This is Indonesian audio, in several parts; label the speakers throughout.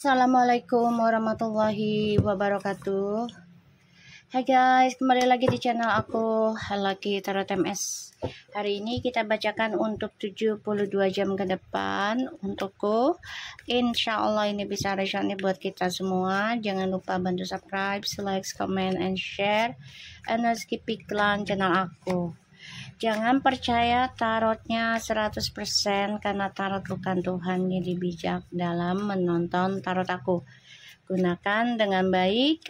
Speaker 1: Assalamualaikum warahmatullahi wabarakatuh. Hai guys, kembali lagi di channel aku, Lucky Tarot MS. Hari ini kita bacakan untuk 72 jam ke depan untukku. Insya Allah ini bisa resonate buat kita semua. Jangan lupa bantu subscribe, like, comment, and share. And skip iklan channel aku. Jangan percaya tarotnya 100% karena tarot bukan Tuhan. Jadi bijak dalam menonton tarot aku. Gunakan dengan baik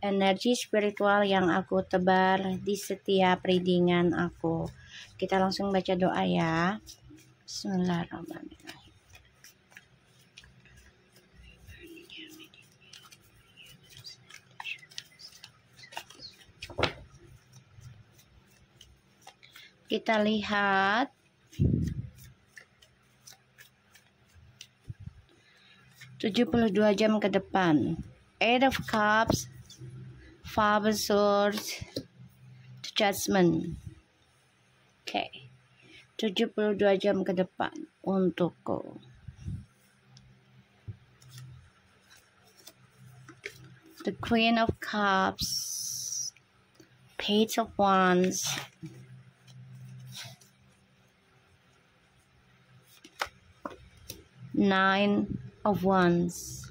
Speaker 1: energi spiritual yang aku tebar di setiap readingan aku. Kita langsung baca doa ya. Bismillahirrahmanirrahim. Kita lihat (72 jam ke depan). Eight of Cups, Five of Swords, The Judgment. Oke. 72 jam ke depan untukku. The Queen of Cups, Page of Wands, Nine of Wands,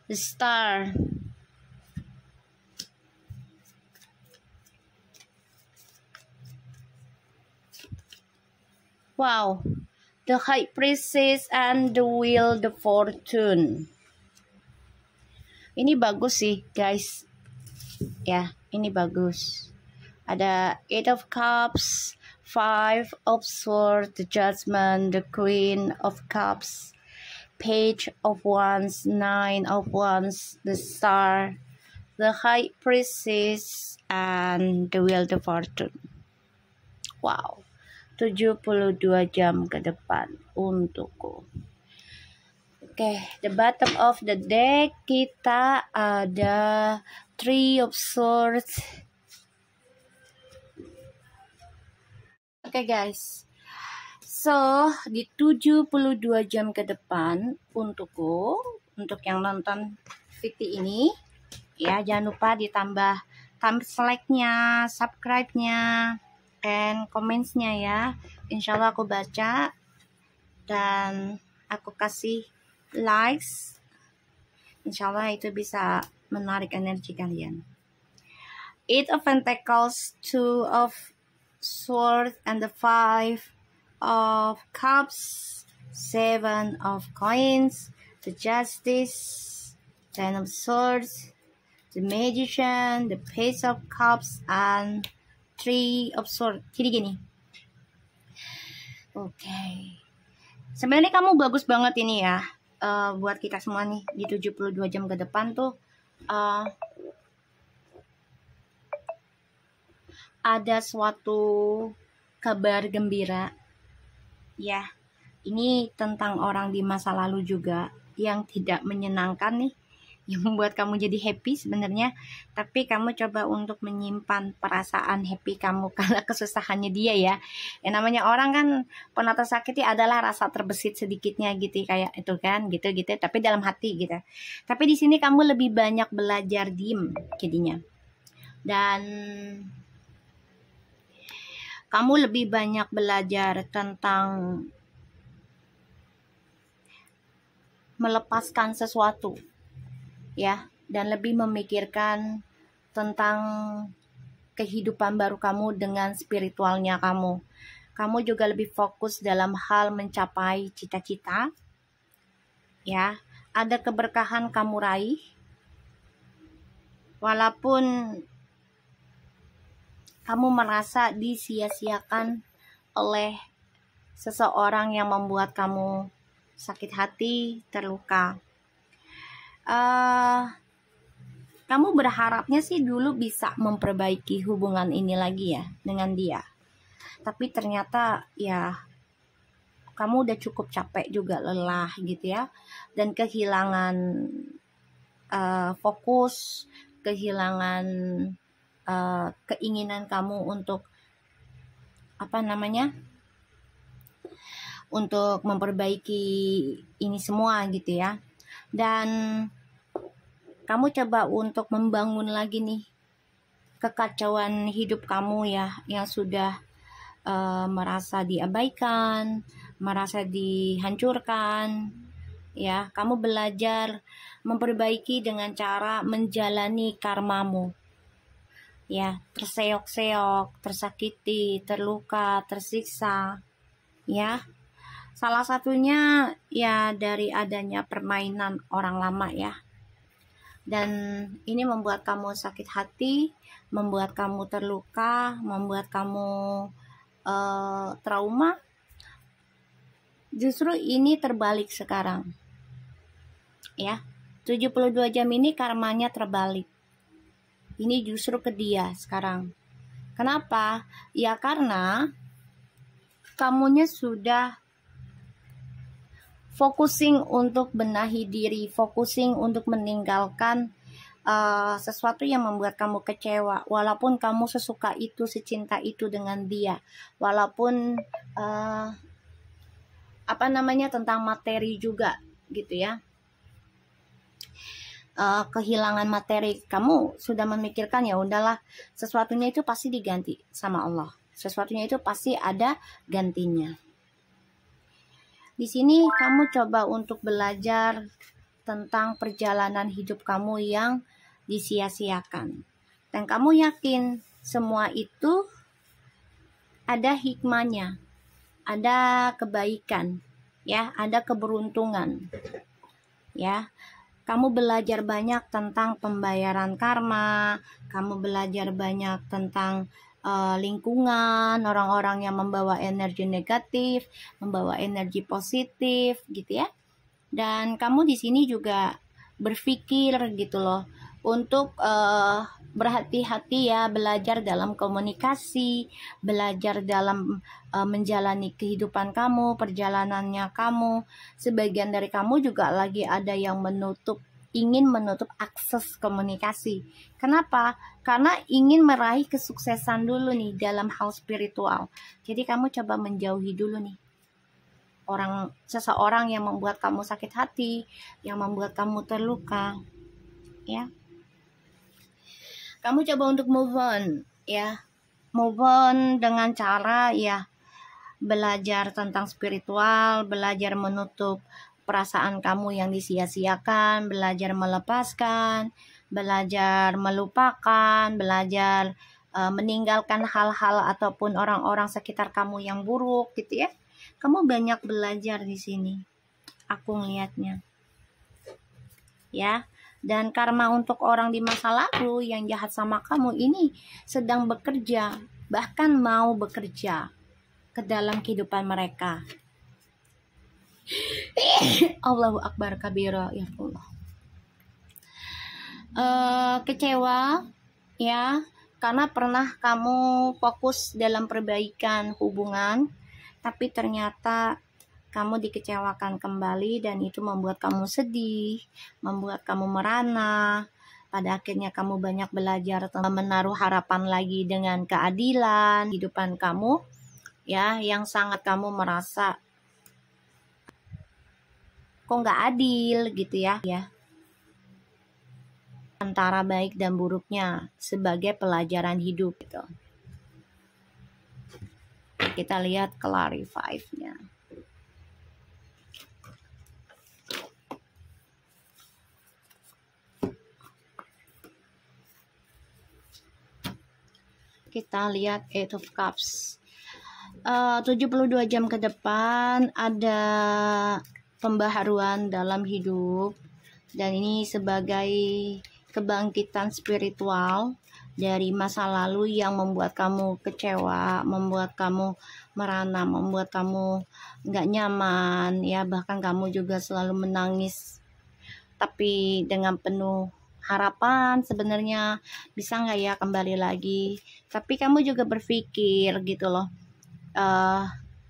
Speaker 1: the Star, wow, the High Priestess, and the Wheel of Fortune. Ini bagus sih guys. Ya, ini bagus. Ada Eight of Cups, Five of Swords, The Judgment, the Queen of Cups, Page of Wands, Nine of Wands, the Star, the High Priestess, and the Wheel of Fortune. Wow, 72 jam ke depan untukku. Oke, the bottom of the deck kita ada Three of Swords. Oke guys, so di 72 jam ke depan untukku, untuk yang nonton video ini, ya jangan lupa ditambah like-nya, subscribe-nya, and comments-nya ya. Insya Allah aku baca dan aku kasih likes. Insya Allah itu bisa menarik energi kalian. Eight of Pentacles, Two of Swords, and the Five of Cups, Seven of Coins, the Justice, Ten of Swords, the Magician, the Page of Cups, and Three of Swords. Jadi gini. Oke. Sebenarnya kamu bagus banget ini ya. Buat kita semua nih di 72 jam ke depan tuh ada suatu kabar gembira ya. Ini tentang orang di masa lalu juga yang tidak menyenangkan nih, yang membuat kamu jadi happy sebenarnya, tapi kamu coba untuk menyimpan perasaan happy kamu karena kesusahannya dia ya. Yang namanya orang kan pernah tersakiti adalah rasa terbesit sedikitnya gitu, kayak itu kan gitu tapi dalam hati gitu. Tapi di sini kamu lebih banyak belajar diem jadinya, dan kamu lebih banyak belajar tentang melepaskan sesuatu ya, dan lebih memikirkan tentang kehidupan baru kamu dengan spiritualnya kamu. Kamu juga lebih fokus dalam hal mencapai cita-cita ya. Ada keberkahan kamu raih walaupun kamu merasa disia-siakan oleh seseorang yang membuat kamu sakit hati, terluka. Kamu berharapnya sih dulu bisa memperbaiki hubungan ini lagi ya dengan dia. Tapi ternyata ya kamu udah cukup capek juga, lelah gitu ya. Dan kehilangan fokus, kehilangan keinginan kamu untuk untuk memperbaiki ini semua gitu ya. Dan kamu coba untuk membangun lagi nih kekacauan hidup kamu ya, yang sudah merasa diabaikan, merasa dihancurkan ya. Kamu belajar memperbaiki dengan cara menjalani karmamu ya, terseok-seok, tersakiti, terluka, tersiksa ya. Salah satunya ya dari adanya permainan orang lama ya. Dan ini membuat kamu sakit hati, membuat kamu terluka, membuat kamu trauma. Justru ini terbalik sekarang ya. 72 jam ini karmanya terbalik. Ini justru ke dia sekarang. Kenapa? Ya karena kamunya sudah focusing untuk benahi diri, focusing untuk meninggalkan sesuatu yang membuat kamu kecewa, walaupun kamu sesuka itu, secinta itu dengan dia, walaupun tentang materi juga gitu ya. Kehilangan materi, kamu sudah memikirkan ya udahlah, sesuatunya itu pasti diganti sama Allah, sesuatunya itu pasti ada gantinya. Di sini kamu coba untuk belajar tentang perjalanan hidup kamu yang disia-siakan. Dan kamu yakin semua itu ada hikmahnya, ada kebaikan, ya, ada keberuntungan. Ya. Kamu belajar banyak tentang pembayaran karma, kamu belajar banyak tentang lingkungan, orang-orang yang membawa energi negatif, membawa energi positif gitu ya. Dan kamu di sini juga berpikir gitu loh untuk berhati-hati ya, belajar dalam komunikasi, belajar dalam menjalani kehidupan kamu, perjalanannya kamu. Sebagian dari kamu juga lagi ada yang ingin menutup akses komunikasi. Kenapa? Karena ingin meraih kesuksesan dulu nih dalam hal spiritual. Jadi kamu coba menjauhi dulu nih seseorang yang membuat kamu sakit hati, yang membuat kamu terluka, ya. Kamu coba untuk move on, ya. Move on dengan cara ya belajar tentang spiritual, belajar menutup perasaan kamu yang disia-siakan, belajar melepaskan, belajar melupakan, belajar meninggalkan hal-hal ataupun orang-orang sekitar kamu yang buruk gitu ya. Kamu banyak belajar di sini. Aku ngelihatnya. Ya. Dan karma untuk orang di masa lalu yang jahat sama kamu ini sedang bekerja, bahkan mau bekerja ke dalam kehidupan mereka. Allahu Akbar kabira, ya Allah. Kecewa ya, karena pernah kamu fokus dalam perbaikan hubungan, tapi ternyata kamu dikecewakan kembali dan itu membuat kamu sedih, membuat kamu merana. Pada akhirnya kamu banyak belajar tentang menaruh harapan lagi dengan keadilan kehidupan kamu ya, yang sangat kamu merasa kok nggak adil gitu ya. Antara baik dan buruknya sebagai pelajaran hidup gitu. Kita lihat clarify-nya. Kita lihat Eight of Cups. 72 jam ke depan ada pembaharuan dalam hidup, dan ini sebagai kebangkitan spiritual dari masa lalu yang membuat kamu kecewa, membuat kamu merana, membuat kamu nggak nyaman ya, bahkan kamu juga selalu menangis tapi dengan penuh harapan sebenarnya bisa nggak ya kembali lagi, tapi kamu juga berpikir gitu loh,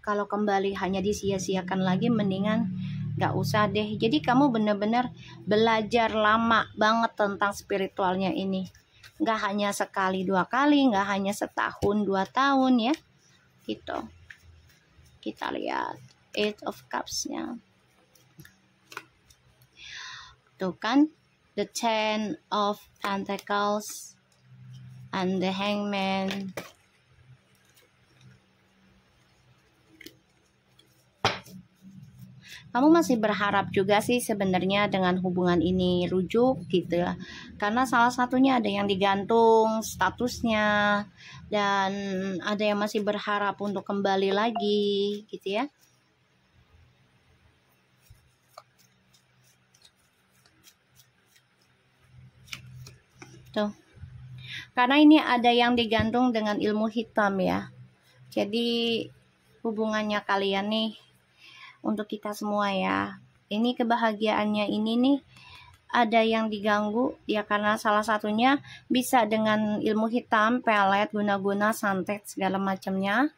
Speaker 1: kalau kembali hanya disia-siakan lagi, mendingan gak usah deh. Jadi kamu benar-benar belajar lama banget tentang spiritualnya ini. nggak hanya sekali 2 kali, nggak hanya setahun 2 tahun ya, gitu. Kita lihat Eight of Cups-nya. Tuh kan, the Ten of Pentacles and the Hangman. Kamu masih berharap juga sih sebenarnya dengan hubungan ini rujuk gitu ya. Karena salah satunya ada yang digantung statusnya, dan ada yang masih berharap untuk kembali lagi gitu ya. Tuh. Karena ini ada yang digantung dengan ilmu hitam ya. Jadi hubungannya kalian nih, untuk kita semua ya, ini kebahagiaannya ini nih ada yang diganggu ya, karena salah satunya bisa dengan ilmu hitam, pelet, guna-guna, santet segala macamnya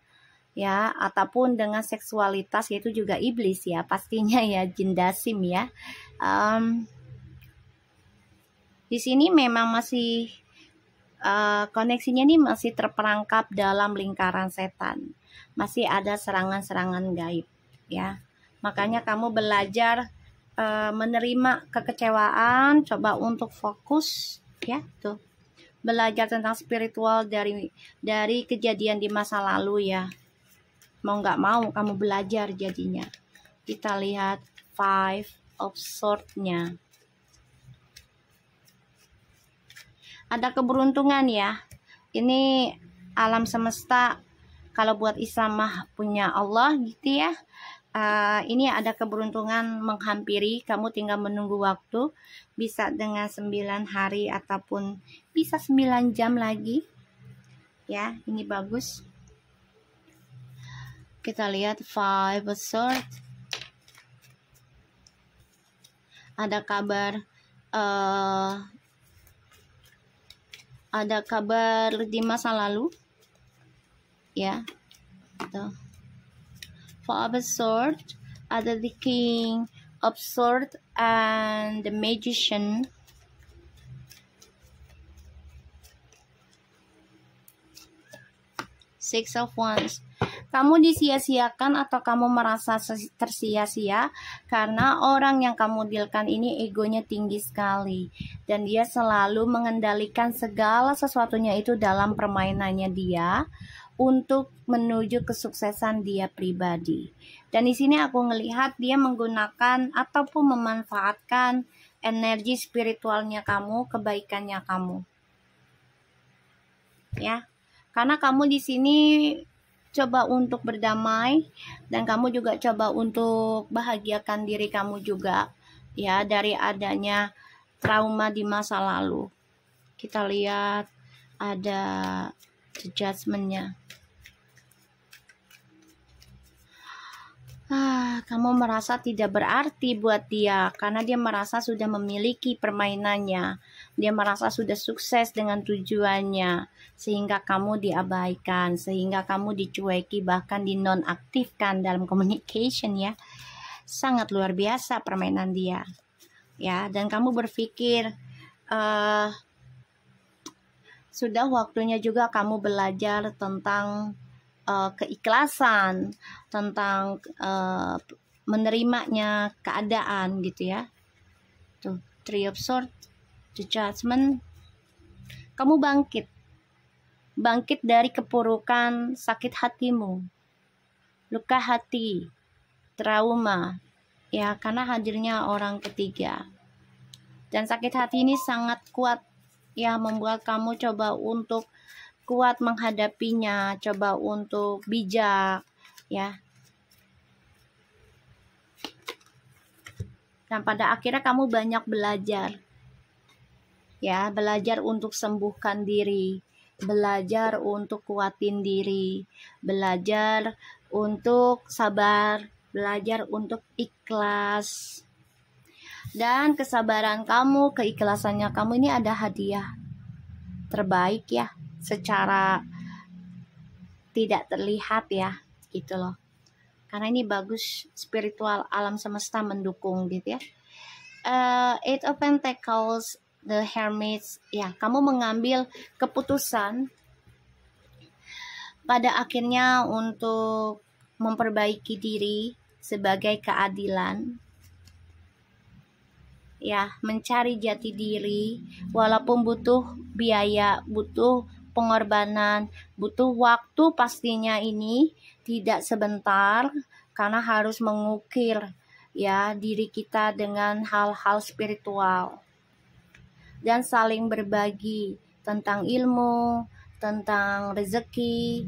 Speaker 1: ya, ataupun dengan seksualitas, yaitu juga iblis ya pastinya ya, jin dasim ya. Di sini memang masih koneksinya nih masih terperangkap dalam lingkaran setan, masih ada serangan-serangan gaib ya. Makanya kamu belajar menerima kekecewaan, coba untuk fokus ya, tuh. Belajar tentang spiritual dari kejadian di masa lalu ya. Mau nggak mau kamu belajar jadinya. Kita lihat Five of Swords-nya. Ada keberuntungan ya. Ini alam semesta, kalau buat Islam mah punya Allah gitu ya. Ini ada keberuntungan menghampiri, kamu tinggal menunggu waktu, bisa dengan 9 hari ataupun bisa 9 jam lagi ya. Ini bagus. Kita lihat Five of Swords. Ada kabar di masa lalu ya. Tuh. Five of Swords, ada the King of Swords and the Magician. Six of Wands. Kamu disia-siakan atau kamu merasa tersia-sia karena orang yang kamu dealkan ini egonya tinggi sekali, dan dia selalu mengendalikan segala sesuatunya itu dalam permainannya dia untuk menuju kesuksesan dia pribadi. Dan di sini aku ngelihat dia menggunakan ataupun memanfaatkan energi spiritualnya kamu, kebaikannya kamu. Ya. Karena kamu di sini coba untuk berdamai, dan kamu juga coba untuk bahagiakan diri kamu juga ya, dari adanya trauma di masa lalu. Kita lihat ada the Judgment-nya. Kamu merasa tidak berarti buat dia karena dia merasa sudah memiliki permainannya. Dia merasa sudah sukses dengan tujuannya, sehingga kamu diabaikan, sehingga kamu dicueki, bahkan dinonaktifkan dalam communication ya. Sangat luar biasa permainan dia ya. Dan kamu berpikir sudah waktunya juga kamu belajar tentang keikhlasan, tentang menerimanya keadaan gitu ya. Tuh, Three of Swords, the Judgment. Kamu bangkit dari kepurukan sakit hatimu, luka hati, trauma ya, karena hadirnya orang ketiga. Dan sakit hati ini sangat kuat ya, membuat kamu coba untuk kuat menghadapinya, coba untuk bijak ya. Dan pada akhirnya kamu banyak belajar ya, belajar untuk sembuhkan diri, belajar untuk kuatin diri, belajar untuk sabar, belajar untuk ikhlas. Dan kesabaran kamu, keikhlasannya kamu ini ada hadiah terbaik ya, secara tidak terlihat ya, gitu loh. Karena ini bagus, spiritual alam semesta mendukung gitu ya. Eight of Pentacles, The Hermit, ya, kamu mengambil keputusan pada akhirnya untuk memperbaiki diri sebagai keadilan, ya, mencari jati diri walaupun butuh biaya, butuh pengorbanan, butuh waktu pastinya, ini tidak sebentar karena harus mengukir ya diri kita dengan hal-hal spiritual dan saling berbagi tentang ilmu, tentang rezeki.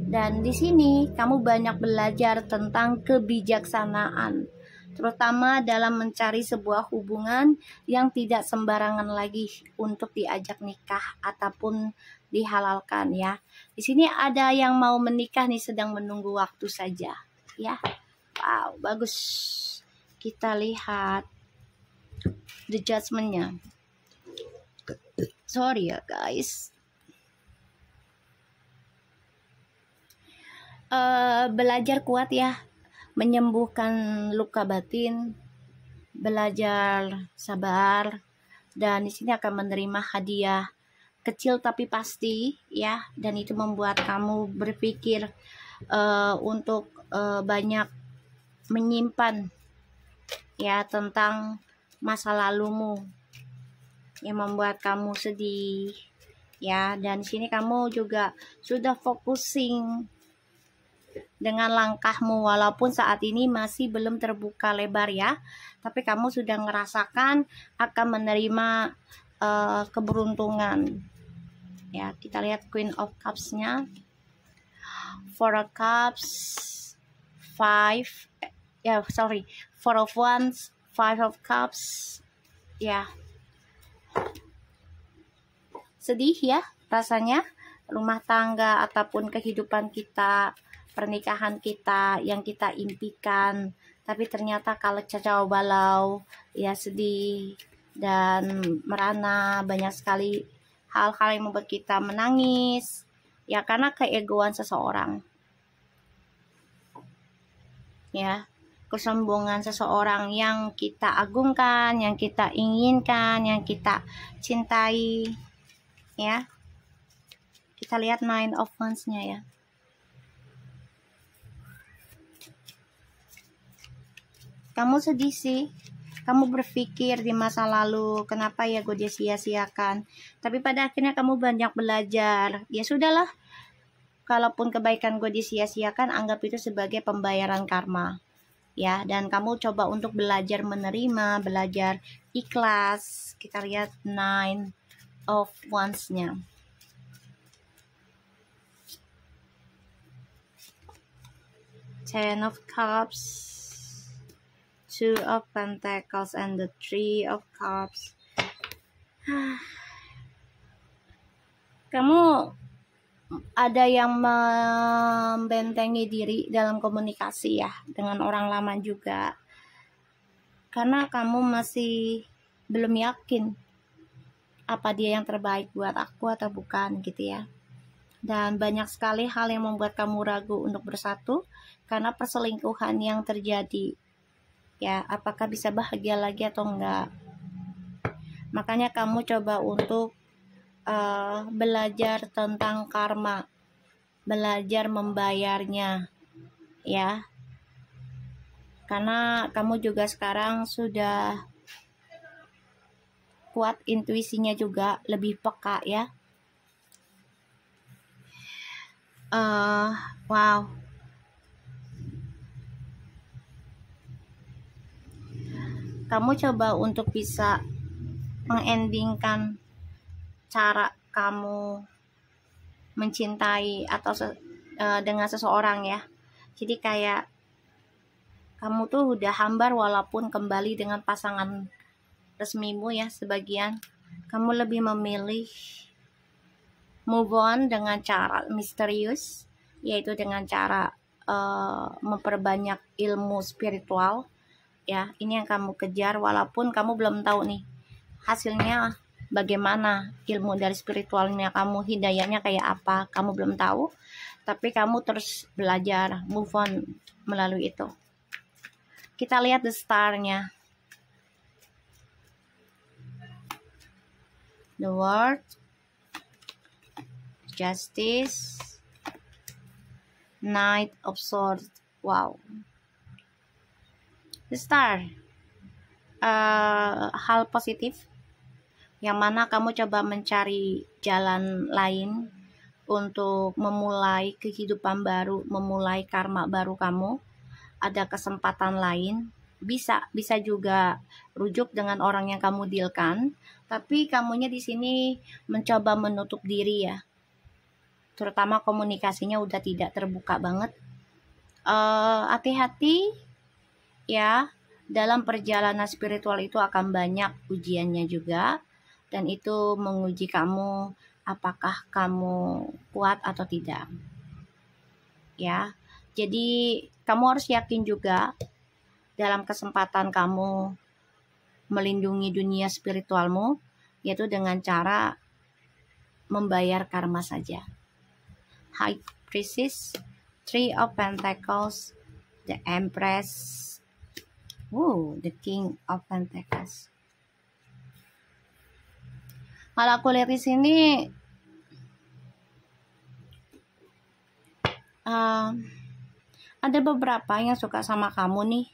Speaker 1: Dan di sini kamu banyak belajar tentang kebijaksanaan, terutama dalam mencari sebuah hubungan yang tidak sembarangan lagi untuk diajak nikah ataupun dihalalkan ya. Di sini ada yang mau menikah nih, sedang menunggu waktu saja ya. Wow, bagus. Kita lihat the judgment-nya. Sorry ya guys. Belajar kuat ya, menyembuhkan luka batin, belajar sabar, dan di sini akan menerima hadiah kecil tapi pasti ya, dan itu membuat kamu berpikir untuk banyak menyimpan ya tentang masa lalumu yang membuat kamu sedih ya. Dan di sini kamu juga sudah focusing dengan langkahmu, walaupun saat ini masih belum terbuka lebar ya, tapi kamu sudah merasakan akan menerima keberuntungan ya. Kita lihat Queen of Cups-nya, Four of Cups, Four of Wands, Five of Cups ya. Sedih ya rasanya, rumah tangga ataupun kehidupan kita, pernikahan kita yang kita impikan, tapi ternyata kalau cacau balau ya, sedih dan merana, banyak sekali hal-hal yang membuat kita menangis ya, karena keegoan seseorang ya, kesombongan seseorang yang kita agungkan, yang kita inginkan, yang kita cintai ya. Kita lihat Nine of Wands-nya ya. Kamu sedih sih, kamu berpikir di masa lalu, kenapa ya gue dia sia-siakan, tapi pada akhirnya kamu banyak belajar. Ya sudahlah, kalaupun kebaikan gue disia-siakan, anggap itu sebagai pembayaran karma ya. Dan kamu coba untuk belajar menerima, belajar ikhlas. Kita lihat Nine of Wands-nya. Ten of Cups, Two of Pentacles, and the Three of Cups. Kamu ada yang membentengi diri dalam komunikasi ya dengan orang lama juga, karena kamu masih belum yakin apa dia yang terbaik buat aku atau bukan gitu ya. Dan banyak sekali hal yang membuat kamu ragu untuk bersatu karena perselingkuhan yang terjadi ya, apakah bisa bahagia lagi atau enggak. Makanya kamu coba untuk belajar tentang karma, belajar membayarnya ya, karena kamu juga sekarang sudah kuat intuisinya juga, lebih peka ya. Wow, kamu coba untuk bisa mengendingkan cara kamu mencintai atau dengan seseorang ya. Jadi kayak kamu tuh udah hambar walaupun kembali dengan pasangan resmimu ya, sebagian kamu lebih memilih move on dengan cara misterius, yaitu dengan cara memperbanyak ilmu spiritual ya. Ini yang kamu kejar walaupun kamu belum tahu nih hasilnya bagaimana, ilmu dari spiritualnya kamu, hidayahnya kayak apa, kamu belum tahu, tapi kamu terus belajar move on melalui itu. Kita lihat the star-nya. The World, Justice, Knight of Swords. Wow. The Star, hal positif yang mana kamu coba mencari jalan lain untuk memulai kehidupan baru, memulai karma baru kamu. Ada kesempatan lain, bisa juga rujuk dengan orang yang kamu dealkan, tapi kamunya di sini mencoba menutup diri ya, terutama komunikasinya udah tidak terbuka banget. Hati-hati ya, dalam perjalanan spiritual itu akan banyak ujiannya juga, dan itu menguji kamu apakah kamu kuat atau tidak ya. Jadi kamu harus yakin juga dalam kesempatan kamu melindungi dunia spiritualmu, yaitu dengan cara membayar karma saja. High Priestess, Three of Pentacles, the Empress, the King of Pentacles. Kalau aku lihat di sini, ada beberapa yang suka sama kamu nih,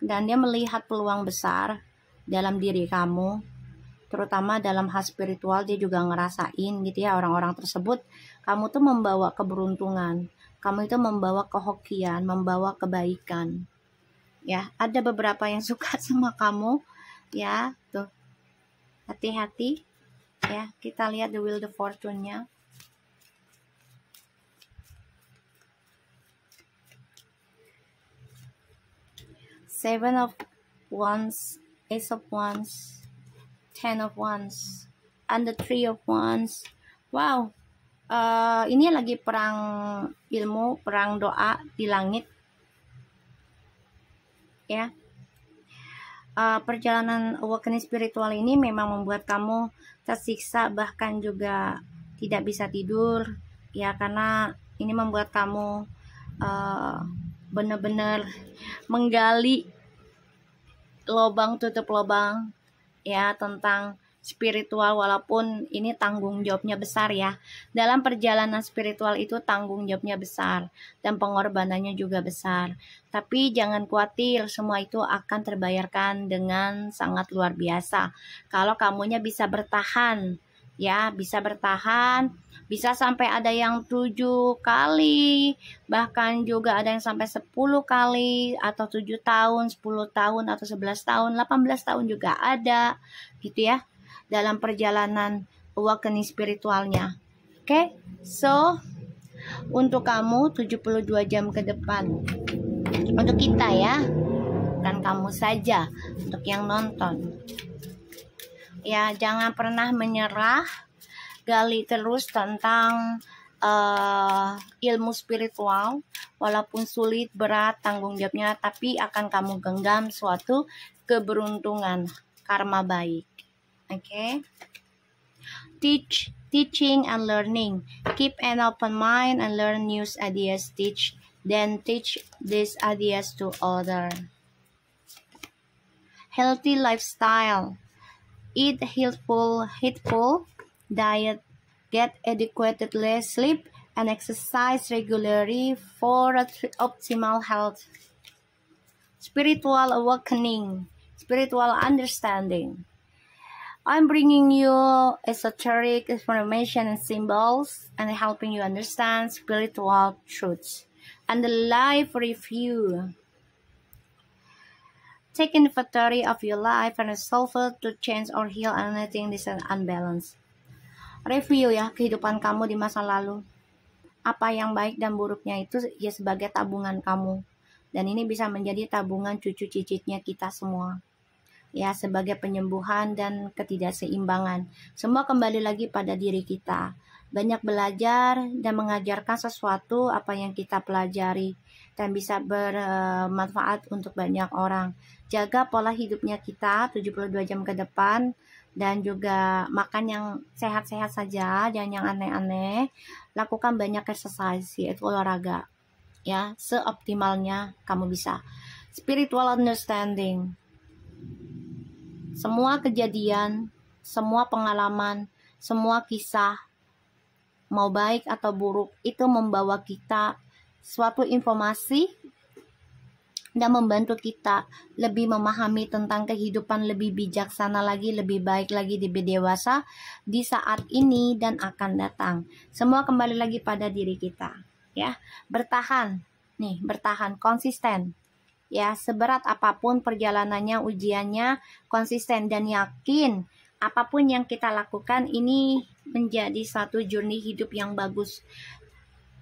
Speaker 1: dan dia melihat peluang besar dalam diri kamu, terutama dalam hal spiritual. Dia juga ngerasain gitu ya, orang-orang tersebut, kamu tuh membawa keberuntungan, kamu itu membawa kehokian, membawa kebaikan ya. Ada beberapa yang suka sama kamu ya, tuh hati-hati ya. Kita lihat the Wheel of Fortune-nya. Seven of Wands, Ace of Wands, Ten of Wands, and the Three of Wands. Wow, ini lagi perang ilmu, perang doa di langit ya. Perjalanan awakening spiritual ini memang membuat kamu tersiksa, bahkan juga tidak bisa tidur ya, karena ini membuat kamu benar-benar menggali lobang tutup lobang ya tentang spiritual, walaupun ini tanggung jawabnya besar ya. Dalam perjalanan spiritual itu tanggung jawabnya besar dan pengorbanannya juga besar. Tapi jangan khawatir, semua itu akan terbayarkan dengan sangat luar biasa. Kalau kamunya bisa bertahan ya, bisa bertahan, bisa sampai ada yang 7 kali, bahkan juga ada yang sampai 10 kali, atau 7 tahun, 10 tahun, atau 11 tahun, 18 tahun juga ada gitu ya, dalam perjalanan awakening spiritualnya. Oke, so untuk kamu 72 jam ke depan, untuk kita ya, bukan kamu saja, untuk yang nonton ya, jangan pernah menyerah, gali terus tentang ilmu spiritual, walaupun sulit, berat, tanggung jawabnya, tapi akan kamu genggam suatu keberuntungan, karma baik. Okay? Teaching and learning. Keep an open mind and learn new ideas. Teach these ideas to others. Healthy lifestyle. Eat healthful diet, get adequate sleep, and exercise regularly for optimal health. Spiritual awakening, spiritual understanding. I'm bringing you esoteric information and symbols and helping you understand spiritual truths. And the life review. Take inventory of your life and resolve to change or heal anything that is unbalanced. Review ya kehidupan kamu di masa lalu. Apa yang baik dan buruknya itu ya sebagai tabungan kamu. Dan ini bisa menjadi tabungan cucu cicitnya kita semua. Ya, sebagai penyembuhan dan ketidakseimbangan. Semua kembali lagi pada diri kita. Banyak belajar dan mengajarkan sesuatu apa yang kita pelajari dan bisa bermanfaat untuk banyak orang. Jaga pola hidupnya kita 72 jam ke depan, dan juga makan yang sehat-sehat saja, jangan yang aneh-aneh. Lakukan banyak exercise, yaitu olahraga ya, seoptimalnya kamu bisa. Spiritual understanding. Semua kejadian, semua pengalaman semua kisah, mau baik atau buruk, itu membawa kita suatu informasi dan membantu kita lebih memahami tentang kehidupan, lebih bijaksana lagi, lebih baik lagi, lebih dewasa di saat ini dan akan datang. Semua kembali lagi pada diri kita, ya. Bertahan, nih, bertahan, konsisten. Ya, seberat apapun perjalanannya, ujiannya, konsisten dan yakin apapun yang kita lakukan ini menjadi satu journey hidup yang bagus.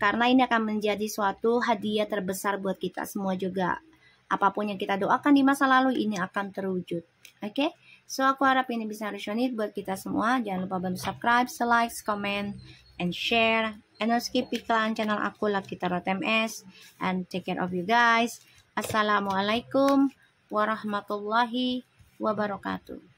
Speaker 1: Karena ini akan menjadi suatu hadiah terbesar buat kita semua juga. Apapun yang kita doakan di masa lalu ini akan terwujud. Oke? So, aku harap ini bisa resonate buat kita semua. Jangan lupa bantu subscribe, like, comment, and share. And don't skip iklan channel aku, Lucky Tarot MS. And take care of you guys. Assalamualaikum warahmatullahi wabarakatuh.